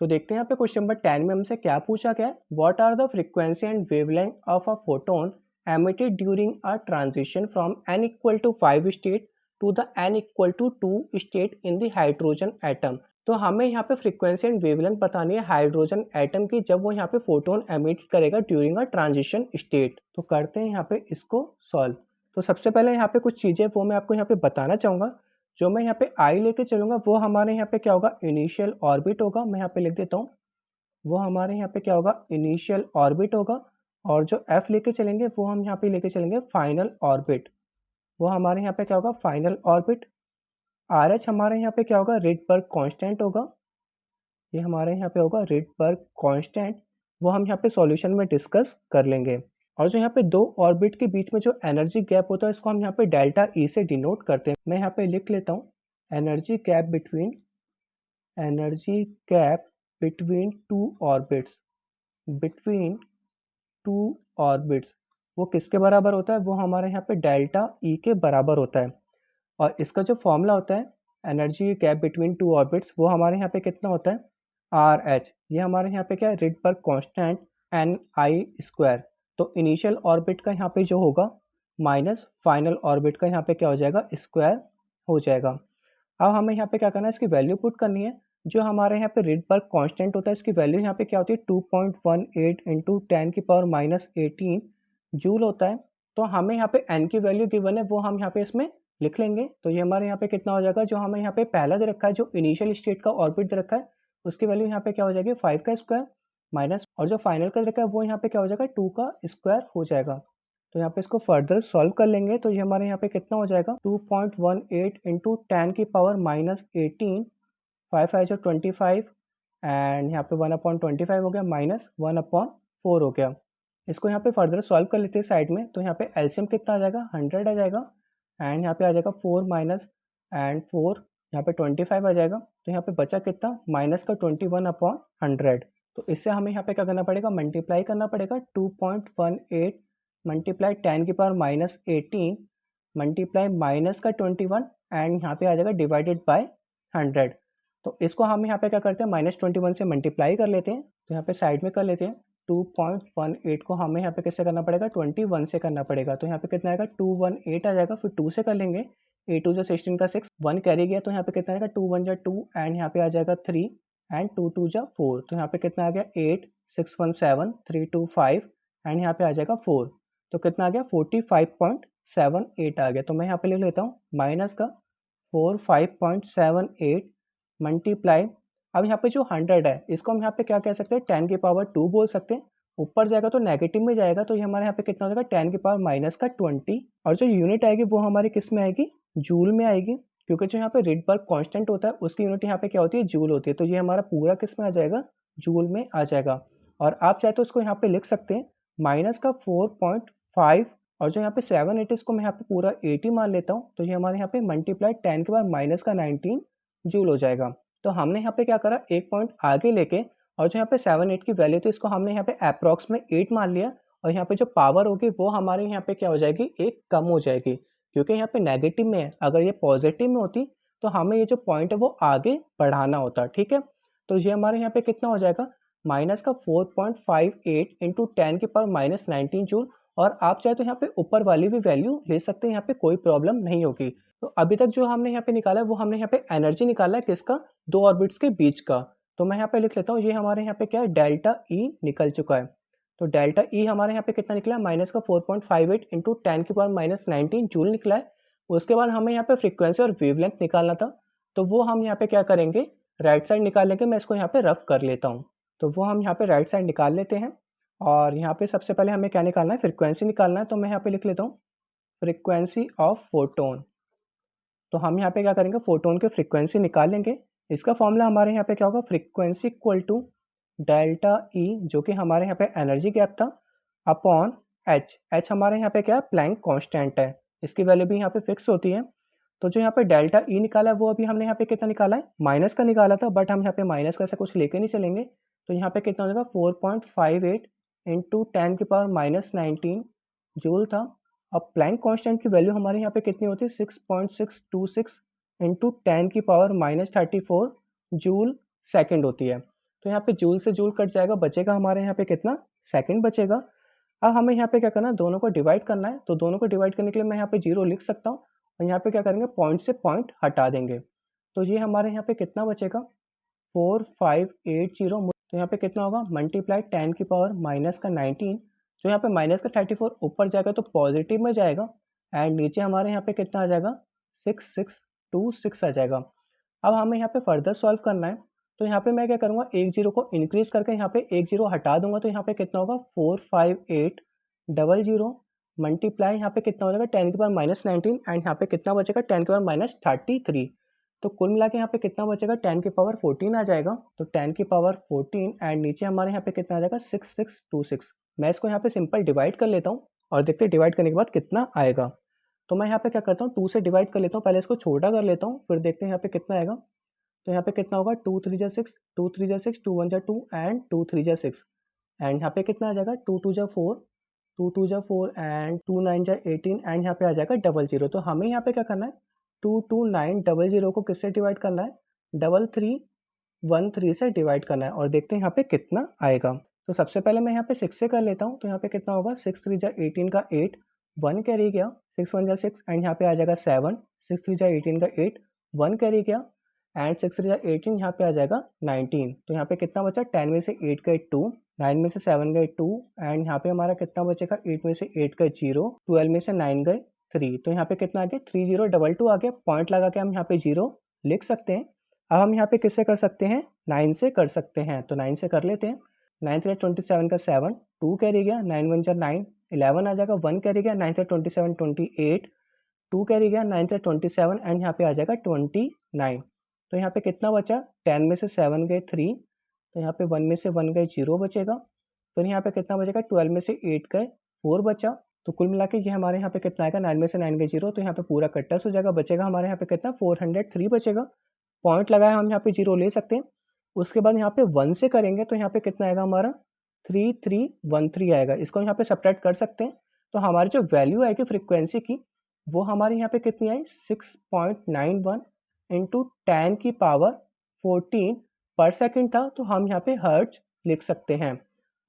तो देखते हैं यहाँ पे क्वेश्चन नंबर 10 में हमसे क्या पूछा गया है। What are the frequency and wavelength of a photon emitted during a transition from n equal to 5 state to the n equal to 2 state in the hydrogen atom. तो हमें यहाँ पे फ्रीक्वेंसी एंड वेवलेंथ बतानी है hydrogen atom की जब वो यहाँ पे फोटोन एमिट करेगा ड्यूरिंग अ ट्रांजिशन स्टेट। तो करते हैं यहाँ पे इसको सॉल्व। तो सबसे पहले यहाँ पे कुछ चीज़ें वो मैं आपको यहाँ पे बताना चाहूँगा। जो मैं यहाँ पे आई लेके चलूँगा वो हमारे यहाँ पे क्या होगा, इनिशियल ऑर्बिट होगा। मैं यहाँ पे लिख देता हूँ, वो हमारे यहाँ पे क्या होगा, इनिशियल ऑर्बिट होगा। और जो एफ लेके चलेंगे वो हम यहाँ पे लेके चलेंगे फाइनल ऑर्बिट, वो हमारे यहाँ पे क्या होगा, फाइनल ऑर्बिट। आर एच हमारे यहाँ पे क्या होगा, रिडबर्ग कांस्टेंट होगा। ये हमारे यहाँ पे होगा रिडबर्ग कांस्टेंट, वो हम यहाँ पे सॉल्यूशन में डिस्कस कर लेंगे। और जो यहाँ पे दो ऑर्बिट के बीच में जो एनर्जी गैप होता है इसको हम यहाँ पे डेल्टा ई से डिनोट करते हैं। मैं यहाँ पे लिख लेता हूँ, energy gap between two orbits, between two orbits वो किसके बराबर होता है, वो हमारे यहाँ पे डेल्टा ई के बराबर होता है। और इसका जो फॉर्मूला होता है energy gap between two orbits, वो हमारे यहाँ पे कितना होता है, आर एच। ये हमारे यहाँ पे क्या है, रिडबर्ग कांस्टेंट एन आई स्क्वायर। तो इनिशियल ऑर्बिट का यहाँ पे जो होगा माइनस फाइनल ऑर्बिट का यहाँ पे क्या हो जाएगा, स्क्वायर हो जाएगा। अब हमें यहाँ पे क्या करना है, इसकी वैल्यू पुट करनी है। जो हमारे यहाँ पे रिडबर्ग कांस्टेंट होता है इसकी वैल्यू यहाँ पे क्या होती है, 2.18 इंटू 10 की पावर माइनस 18 जूल होता है। तो हमें यहाँ पे n की वैल्यू गिवन है, वो हम यहाँ पे इसमें लिख लेंगे। तो ये हमारे यहाँ पे कितना हो जाएगा, जो हमें यहाँ पे पहला दे रखा है, जो इनिशियल स्टेट का ऑर्बिट दे रखा है उसकी वैल्यू यहाँ पे क्या हो जाएगी, 5 का स्क्वायर माइनस, और जो फाइनल का दे रखा है वो यहाँ पे क्या हो जाएगा, 2 का स्क्वायर हो जाएगा। तो यहाँ पे इसको फर्दर सॉल्व कर लेंगे तो ये हमारे यहाँ पे कितना हो जाएगा, 2.18 इंटू 10 की पावर माइनस 18, 5 5 जो 25 एंड यहाँ पे 1/25 हो गया, माइनस 1/4 हो गया। इसको यहाँ पे फर्दर सॉल्व कर लेते हैं साइड में। तो यहाँ पे एलसीएम कितना आ जाएगा, 100 आ जाएगा। एंड यहाँ पे आ जाएगा 4 माइनस एंड 4 यहाँ पे 25 आ जाएगा। तो यहाँ पे बचा कितना, माइनस का 21/100। तो इससे हमें यहाँ पे क्या करना पड़ेगा, मल्टीप्लाई करना पड़ेगा। 2.18 मल्टीप्लाई 10 की पावर माइनस 18 मल्टीप्लाई माइनस का 21 एंड यहाँ पे आ जाएगा डिवाइडेड बाय 100। तो इसको हम यहाँ पे क्या करते हैं, -21 से मल्टीप्लाई कर लेते हैं। तो यहाँ पे साइड में कर लेते हैं। 2.18 को हमें यहाँ पे कैसे करना पड़ेगा, 21 से करना पड़ेगा। तो यहाँ पे कितना आएगा, 218 आ जाएगा। फिर 2 से कर लेंगे, 8 2 जो 16 का 6, 1 कैरी गया। तो यहाँ पे कितना आएगा, 2 1 जा 2 एंड यहाँ पे आ जाएगा 3 एंड 2 2 जा 4। तो यहाँ पे कितना आ गया, 8 6 1 7 3 2 5 एंड यहाँ पे आ जाएगा 4। तो कितना आ गया, 45.78 आ गया। तो मैं यहाँ पे लिख लेता हूँ माइनस का 45.78 मल्टीप्लाई, अब यहाँ पे जो 100 है इसको हम यहाँ पे क्या कह सकते हैं, 10 की पावर 2 बोल सकते हैं। ऊपर जाएगा तो नेगेटिव में जाएगा, तो ये हमारे यहाँ पे कितना हो जाएगा, 10 की पावर माइनस का 20। और जो यूनिट आएगी वो हमारी किस में आएगी, जूल में आएगी। क्योंकि जो यहाँ पे रिडबर्ग कांस्टेंट होता है उसकी यूनिट यहाँ पे क्या होती है, जूल होती है। तो ये हमारा पूरा किस में आ जाएगा, जूल में आ जाएगा। और आप चाहे तो इसको यहाँ पे लिख सकते हैं माइनस का 4.5, और जो यहाँ पे 7 8 इसको मैं यहाँ पे पूरा 80 मान लेता हूँ। तो ये हमारे यहाँ पे मल्टीप्लाई 10 के बाद माइनस का 19 जूल हो जाएगा। तो हमने यहाँ पे क्या करा, एक पॉइंट आगे लेके, और जो यहाँ पे 7 8 की वैल्यू थी इसको हमने यहाँ पे अप्रॉक्स में 8 मान लिया। और यहाँ पे जो पावर होगी वो हमारे यहाँ पे क्या हो जाएगी, एक कम हो जाएगी। क्योंकि यहाँ पे नेगेटिव में है, अगर ये पॉजिटिव में होती तो हमें ये जो पॉइंट है वो आगे बढ़ाना होता, ठीक है। तो ये हमारे यहाँ पे कितना हो जाएगा, माइनस का 4.58 इंटू 10 की पावर माइनस 19 जूल। और आप चाहे तो यहाँ पे ऊपर वाली भी वैल्यू ले सकते हैं, यहाँ पे कोई प्रॉब्लम नहीं होगी। तो अभी तक जो हमने यहाँ पे निकाला है वो हमने यहाँ पे एनर्जी निकाला है किसका, दो ऑर्बिट्स के बीच का। तो मैं यहाँ पे लिख लेता हूँ, ये हमारे यहाँ पे क्या है, डेल्टा ई निकल चुका है। तो डेल्टा ई हमारे यहाँ पे कितना निकला है, माइनस का 4.58 इंटू 10 की पावर माइनस 19 जूल निकला है। उसके बाद हमें यहाँ पे फ्रीक्वेंसी और वेवलेंथ निकालना था, तो वो हम यहाँ पे क्या करेंगे, राइट साइड निकाल लेंगे। मैं इसको यहाँ पे रफ कर लेता हूँ। तो वो हम यहाँ पे राइट साइड निकाल लेते हैं। और यहाँ पे सबसे पहले हमें क्या निकालना है, फ्रीक्वेंसी निकालना है। तो मैं यहाँ पे लिख लेता हूँ फ्रीक्वेंसी ऑफ फोटोन। तो हम यहाँ पे क्या करेंगे, फोटोन की फ्रीक्वेंसी निकाल लेंगे। इसका फॉर्मूला हमारे यहाँ पे क्या होगा, frequency equal to delta E, जो कि हमारे यहाँ पे एनर्जी गैप था, अपॉन एच। एच हमारे यहाँ पे क्या है, प्लैंक कांस्टेंट है, इसकी वैल्यू भी यहाँ पे फिक्स होती है। तो जो यहाँ पे डेल्टा ई निकाला है वो अभी हमने यहाँ पे कितना निकाला है, माइनस का निकाला था, बट हम यहाँ पे माइनस का ऐसा कुछ लेके नहीं चलेंगे। तो यहाँ पे कितना हो जाएगा, 4.58 इंटू 10 की पावर माइनस 19 जूल था। अब प्लैंक कांस्टेंट की वैल्यू हमारे यहाँ पे कितनी होती है, 6.626 इंटू 10 की पावर माइनस 34 जूल सेकेंड होती है। तो यहाँ पे जूल से जूल कट जाएगा, बचेगा हमारे यहाँ पे कितना, सेकंड बचेगा। अब हमें यहाँ पे क्या करना है, दोनों को डिवाइड करना है। तो दोनों को डिवाइड करने के लिए मैं यहाँ पे 0 लिख सकता हूँ और यहाँ पे क्या करेंगे, पॉइंट से पॉइंट हटा देंगे। तो ये हमारे यहाँ पे कितना बचेगा, 4580। तो यहाँ पे कितना होगा, मल्टीप्लाई 10 की पावर माइनस का 19, जो यहाँ पे माइनस का 34 ऊपर जाएगा तो पॉजिटिव में जाएगा, एंड नीचे हमारे यहाँ पे कितना आ जाएगा, 6626 आ जाएगा। अब हमें यहाँ पे फर्दर सॉल्व करना है। तो यहाँ पे मैं क्या करूँगा, एक जीरो को इंक्रीज करके यहाँ पे एक जीरो हटा दूंगा। तो यहाँ पे कितना होगा, 45800 मल्टीप्लाई यहाँ पे कितना हो जाएगा, 10 की पावर माइनस 19, एंड यहाँ पे कितना बचेगा, 10 की पावर माइनस 33। तो कुल मिला के यहाँ पे कितना बचेगा, 10 की पावर 14 आ जाएगा। तो 10 की पावर 14 एंड नीचे हमारे यहाँ पे कितना आ जाएगा, 6626। मैं इसको यहाँ पे सिंपल डिवाइड कर लेता हूँ और देखते हैं डिवाइड करने के बाद कितना आएगा। तो मैं यहाँ पे क्या करता हूँ, 2 से डिवाइड कर लेता हूँ, पहले इसको छोटा कर लेता हूँ, फिर देखते हैं यहाँ पे कितना आएगा। तो यहाँ पे कितना होगा, 2 3 जा 6, 2 3 जा 6, 2 1 जा 2 एंड 2 3 जा 6, एंड यहाँ पे कितना आ जाएगा, 2 2 जा 4, 2 2 जा 4 एंड 2 9 जा 18, एंड यहाँ पे आ जाएगा 00। तो हमें यहाँ पे क्या करना है, 22900 को किससे डिवाइड करना है, 3313 से डिवाइड करना है, और देखते हैं यहाँ पे कितना आएगा। तो सबसे पहले मैं यहाँ पे 6 से कर लेता हूँ। तो यहाँ पे कितना होगा, 6 3 जा 18 का 8, 1 कैरी गया, 6 1 जा 6 एंड यहाँ पे आ जाएगा 7, 6 3 जा 18 का 8, 1 कैरी गया, एंड 6 3 जा 18 यहाँ पे आ जाएगा 19। तो यहाँ पे कितना बचा, 10 में से 8 गए 2, 9 में से 7 गए 2, एंड यहाँ पे हमारा कितना बचेगा, 8 में से 8 गए 0, 12 में से 9 गए 3। तो यहाँ पे कितना आ गया, 3022 आ गया। पॉइंट लगा के हम यहाँ पे 0 लिख सकते हैं। अब हम यहाँ पे किससे कर सकते हैं, 9 से कर सकते हैं। तो 9 से कर लेते हैं। 9 3 27 का 7, 2 कैरी गया, 9 1 जा 9, 11 आ जाएगा, 1 कैरी गया, 9 3 27 28, 2 कैरी गया, 9 3 27 एंड यहाँ पे आ जाएगा 29। तो यहाँ पे कितना बचा, 10 में से 7 गए 3, तो यहाँ पे 1 में से 1 गए 0 बचेगा। फिर यहाँ पे कितना बचेगा, 12 में से 8 गए 4 बचा। तो कुल मिला के ये हमारे यहाँ पे कितना आएगा, 9 में से 9 गए 0, तो यहाँ पे पूरा कट्टस हो जाएगा। बचेगा हमारे यहाँ पे कितना, 403 बचेगा। पॉइंट लगाया हम यहाँ पे 0 ले सकते हैं। उसके बाद यहाँ पे 1 से करेंगे तो यहाँ पे कितना आएगा हमारा, 3313 आएगा। इसको यहाँ पे सब्ट्रैक्ट कर सकते हैं। तो हमारी जो वैल्यू आएगी फ्रीक्वेंसी की, वो हमारे यहाँ पे कितनी आई, 6.91 इंटू 10 की पावर 14 पर सेकेंड था। तो हम यहाँ पे हर्ट्ज लिख सकते हैं।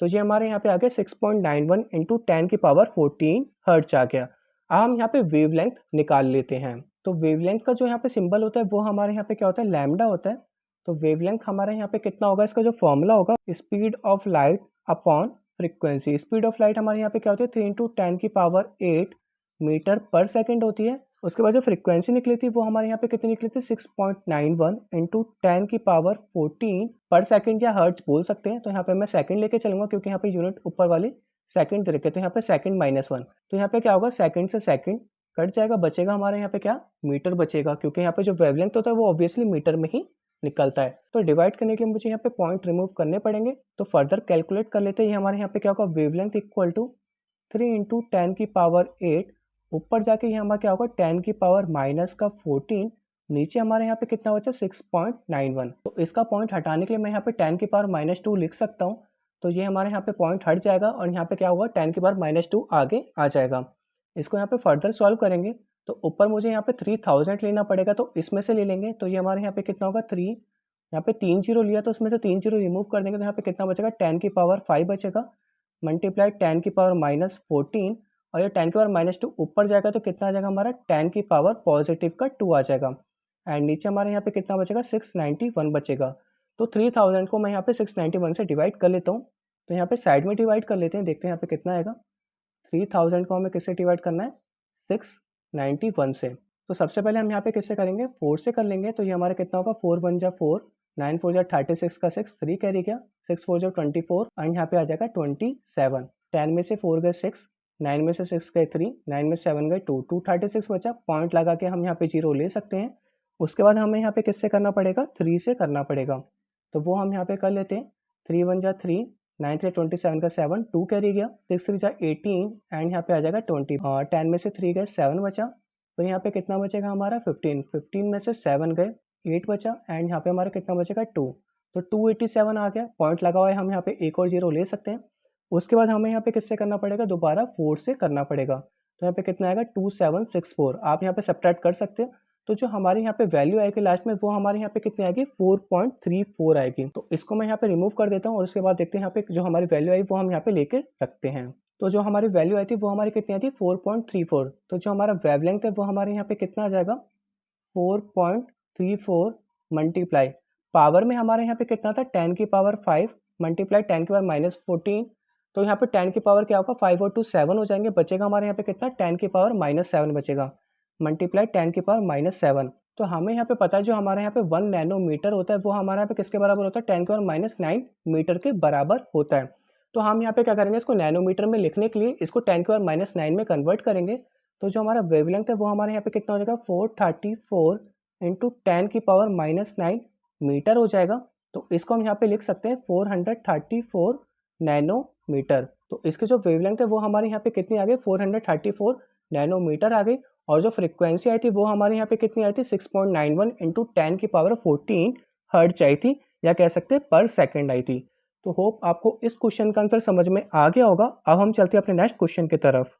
तो ये हमारे यहाँ पे आ गया 6.91 इंटू 10 की पावर 14 हर्ट्ज आ गया। अब हम यहाँ पे वेवलेंथ निकाल लेते हैं। तो वेवलेंथ का जो यहाँ पे सिंबल होता है वो हमारे यहाँ पे क्या होता है, लैम्डा होता है। तो वेवलेंथ हमारे यहाँ पे कितना होगा, इसका जो फॉर्मूला होगा, speed of light upon frequency. Speed of light हमारे यहाँ पे क्या होती है, 3 इंटू 10 की पावर 8 मीटर पर सेकेंड होती है। उसके बाद जो फ्रीक्वेंसी निकली थी वो हमारे यहाँ पे कितनी निकली थी, 6.91 इंटू 10 की पावर 14 पर सेकेंड, या हर्ट्ज बोल सकते हैं। तो यहाँ पे मैं सेकंड लेके चलूंगा क्योंकि यहाँ पे यूनिट ऊपर वाली सेकंड दे रखे। तो यहाँ पे सेकंड -1, तो यहाँ पे क्या होगा, सेकंड से सेकंड कट जाएगा, बचेगा हमारे यहाँ पे क्या, मीटर बचेगा, क्योंकि यहाँ पे जो वेवलेंथ होता है वो ऑब्वियसली मीटर में ही निकलता है। तो डिवाइड करने के लिए मुझे यहाँ पे पॉइंट रिमूव करने पड़ेंगे। तो फर्दर कैलकुलेट कर लेते हैं। ये हमारे यहाँ पे क्या होगा, वेवलेंथ इक्वल टू 3 इंटू 10 की पावर 8, ऊपर जाके ये हमारा क्या होगा, 10 की पावर माइनस का 14, नीचे हमारे यहाँ पे कितना बचा, 6.91। तो इसका पॉइंट हटाने के लिए मैं यहाँ पे 10 की पावर -2 लिख सकता हूँ। तो ये हमारे यहाँ पे पॉइंट हट जाएगा और यहाँ पे क्या होगा, 10 की पावर -2 आगे आ जाएगा। इसको यहाँ पे फर्दर सॉल्व करेंगे तो ऊपर मुझे यहाँ पे 3000 लेना पड़ेगा, तो इसमें से ले लेंगे। तो ये हमारे यहाँ पे कितना होगा, 3, यहाँ पे 3 जीरो लिया तो उसमें से 3 जीरो रिमूव कर देंगे। तो यहाँ पे कितना बचेगा, 10 की पावर 5 बचेगा, मल्टीप्लाई 10 की पावर -14, और ये 10 की पावर -2 ऊपर जाएगा तो कितना आ जाएगा हमारा, 10 की पावर पॉजिटिव का 2 आ जाएगा। एंड नीचे हमारे यहाँ पे कितना बचेगा, 691 बचेगा। तो 3000 को मैं यहाँ पे 691 से डिवाइड कर लेता हूँ। तो यहाँ पे साइड में डिवाइड कर लेते हैं, देखते हैं यहाँ पे कितना आएगा। 3000 को हमें किससे डिवाइड करना है, 691 से। तो सबसे पहले हम यहाँ पे किससे करेंगे, 4 से कर लेंगे। तो ये हमारा कितना होगा, 4 1 जा 4, 9 4 जा 36 का 6, 3 कैरी गया, 6 4 जा 24 एंड यहाँ पे आ जाएगा 27। 10 में से 4 गए 6, 9 में से 6 गए 3, 9 में 7 गए 2, 236 बचा। पॉइंट लगा के हम यहाँ पे 0 ले सकते हैं। उसके बाद हमें यहाँ पे किससे करना पड़ेगा, 3 से करना पड़ेगा। तो वो हम यहाँ पे कर लेते हैं। 3 1 जा 3, 9 3 27 का 7, 2 कैरी गया, 6 3 जा 18 एंड यहाँ पे आ जाएगा 20। 10 में से 3 गए 7 बचा। तो यहाँ पे कितना बचेगा हमारा, 15, 15 में से 7 गए 8 बचा एंड यहाँ पे हमारा कितना बचेगा, 2। तो 287 आ गया। पॉइंट लगा हुआ है, हम यहाँ पे एक और 0 ले सकते हैं। उसके बाद हमें यहाँ पे किससे करना पड़ेगा, दोबारा 4 से करना पड़ेगा। तो यहाँ पे कितना आएगा, 2764। आप यहाँ पे सब्ट्रैक्ट कर सकते हैं। तो जो हमारे यहाँ पे वैल्यू आएगी लास्ट में वो हमारे यहाँ पे कितनी आएगी 4.34 आएगी। तो इसको मैं यहाँ पे रिमूव कर देता हूँ और उसके बाद देखते हैं यहाँ पे जो हमारी वैल्यू आई वो हम यहाँ पे लेके रखते हैं। तो जो हमारी वैल्यू आई थी वो हमारी कितनी आई थी 4.34। तो जो हमारा वेवलेंथ है वो हमारे यहाँ पे कितना आ जाएगा 4.34 मल्टीप्लाई पावर में हमारे यहाँ पे कितना था 10 की पावर 5 मल्टीप्लाई 10 की पावर -14। तो यहाँ पे 10 की पावर क्या होगा 5 और 2 7 हो जाएंगे, बचेगा हमारे यहाँ पे कितना 10 की पावर -7 बचेगा मल्टीप्लाई 10 की पावर -7। तो हमें यहाँ पे पता है जो हमारे यहाँ पे 1 नैनोमीटर होता है वो हमारे यहाँ पे किसके बराबर होता है 10 की पावर -9 मीटर के बराबर होता है। तो हम यहाँ पे क्या करेंगे इसको नैनोमीटर में लिखने के लिए इसको 10 की पावर -9 में कन्वर्ट करेंगे। तो जो हमारा वेवलेंथ है वो हमारे यहाँ पे कितना हो जाएगा 434 इंटू 10 की पावर -9 मीटर हो जाएगा। तो इसको हम यहाँ पे लिख सकते हैं 434 नैनोमीटर। तो इसके जो वेवलेंथ है वो हमारे यहाँ पे कितनी आ गई 434 नैनोमीटर आ गई। और जो फ्रीक्वेंसी आई थी वो हमारे यहाँ पे कितनी आई थी 6.91 इंटू 10 की पावर 14 हर्ट्ज आई थी, या कह सकते हैं पर सेकंड आई थी। तो होप आपको इस क्वेश्चन का आंसर समझ में आ गया होगा। अब हम चलते हैं अपने नेक्स्ट क्वेश्चन की तरफ।